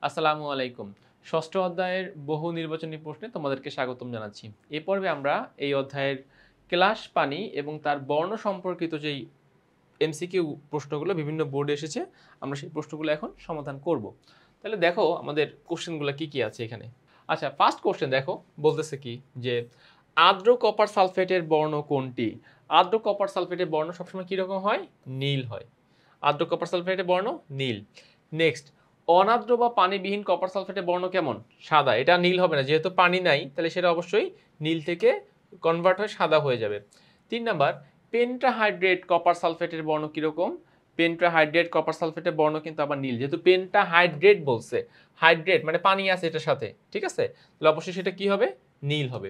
আসসালামু আলাইকুম। ষষ্ঠ অধ্যায়ের বহু নির্বাচনী প্রশ্নে তোমাদেরকে স্বাগতম জানাচ্ছি। এই পর্বে আমরা এই অধ্যায়ের ক্লাস পানি এবং তার বর্ণ সম্পর্কিত যেই এমসিকিউ প্রশ্নগুলো বিভিন্ন বোর্ডে এসেছে, আমরা সেই প্রশ্নগুলো এখন সমাধান করব। তাহলে দেখো আমাদের কোশ্চেনগুলো কি আছে এখানে। আচ্ছা, ফার্স্ট কোশ্চেন দেখো, বলতেছে কি যে আর্দ্র কপার সালফেটের বর্ণ কোনটি? আর্দ্র কপার সালফেটের বর্ণ সবসময় কীরকম হয়? নীল হয়। আর্দ্র কপার সালফেটের বর্ণ নীল। নেক্সট, অনার্দ্র বা পানিবিহীন কপার সালফেটের বর্ণ কেমন? সাদা। এটা নীল হবে না, যেহেতু পানি নাই তাহলে সেটা অবশ্যই নীল থেকে কনভার্ট হয়ে সাদা হয়ে যাবে। 3 নাম্বার, পেন্টাহাইড্রেট কপার সালফেটের বর্ণ কীরকম? পেন্টাহাইড্রেট কপার সালফেটের বর্ণ কিন্তু আবার নীল, যেহেতু পেন্টাহাইড্রেট বলছে, হাইড্রেট মানে পানি আছে এটার সাথে, ঠিক আছে? তাহলে অবশ্যই সেটা কি হবে? নীল হবে।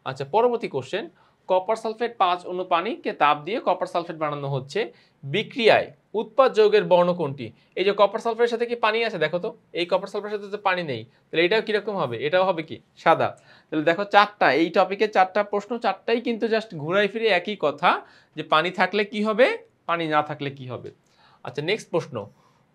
আচ্ছা, পরবর্তী কোশ্চেন, কপার সালফেট 5 অণু পানিকে তাপ দিয়ে কপার সালফেট বানানো হচ্ছে, বিক্রিয়ায় উৎপাদ যৌগের বর্ণ কোনটি? এই যে কপার সালফেটের সাথে কি পানি আছে দেখো তো, এই কপার সালফেটের সাথে তো পানি নেই, তাহলে এটাও কিরকম হবে? এটাও হবে কি? সাদা। তাহলে দেখো চারটা, এই টপিকে চারটা প্রশ্ন, চারটাই কিন্তু জাস্ট ঘুরাই ফিরে একই কথা, যে পানি থাকলে কি হবে, পানি না থাকলে কি হবে। আচ্ছা, নেক্সট প্রশ্ন,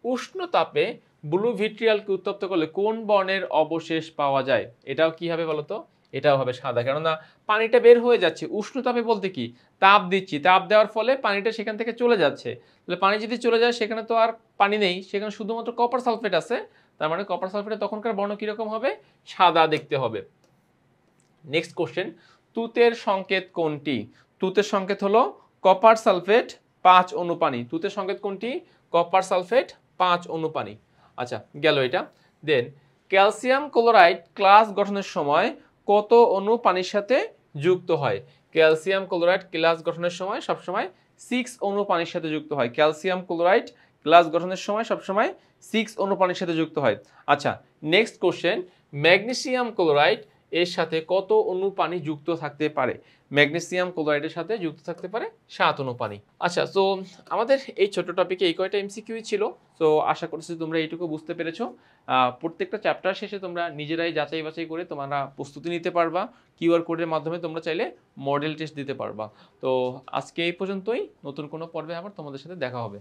উষ্ণ তাপে ব্লু ভিট্রিয়ালকে উত্তপ্ত করলে কোন বর্ণের অবশেষ পাওয়া যায়? এটাও কি হবে বলতো? এটাও হবে সাদা, কেননা পানিটা বের হয়ে যাচ্ছে। উষ্ণ তাপে বলতে কি, তাপ দিচ্ছি, তাপ দেওয়ার ফলে পানিটা সেখান থেকে চলে যাচ্ছে। তাহলে পানি যদি চলে যায় সেখানে তো আর পানি নেই, সেখানে শুধুমাত্র কপার সালফেট আছে, তার মানে কপার সালফেটে তখনকার বর্ণ কিরকম হবে? সাদা দেখতে হবে। নেক্সট কোশ্চেন, তুতের সংকেত কোনটি? তুতের সংকেত হলো কপার সালফেট 5 অণু পানি। তুতের সংকেত কোনটি? কপার সালফেট 5 অণু পানি। আচ্ছা, গেল এটা। দেন ক্যালসিয়াম ক্লোরাইড ক্লাস গঠনের সময় কত অণু পানির সাথে যুক্ত হয়? ক্যালসিয়াম ক্লোরাইড ক্লাস গঠনের সময় সবসময় 6 অণু পানির সাথে যুক্ত হয়। ক্যালসিয়াম ক্লোরাইড ক্লাস গঠনের সময় সবসময় 6 অণু পানির সাথে যুক্ত হয়। আচ্ছা, নেক্সট কোশ্চেন, ম্যাগনেসিয়াম ক্লোরাইড এর সাথে কত অণু পানি যুক্ত থাকতে পারে? ম্যাগনেসিয়াম ক্লোরাইডের সাথে যুক্ত থাকতে পারে 7 অণু পানি। আচ্ছা, তো আমাদের এই ছোট টপিকে এই কয়টা এমসিকিউই ছিল। তো আশা করছি তোমরা এইটুকু বুঝতে পেরেছো। প্রত্যেকটা চ্যাপ্টার শেষে তোমরা নিজেরাই যাচাই বাছাই করে তোমরা প্রস্তুতি নিতে পারবা। কিউআর কোডের মাধ্যমে তোমরা চাইলে মডেল টেস্ট দিতে পারবা। তো আজকে এই পর্যন্তই। নতুন কোনো পর্বে আবার তোমাদের সাথে দেখা হবে।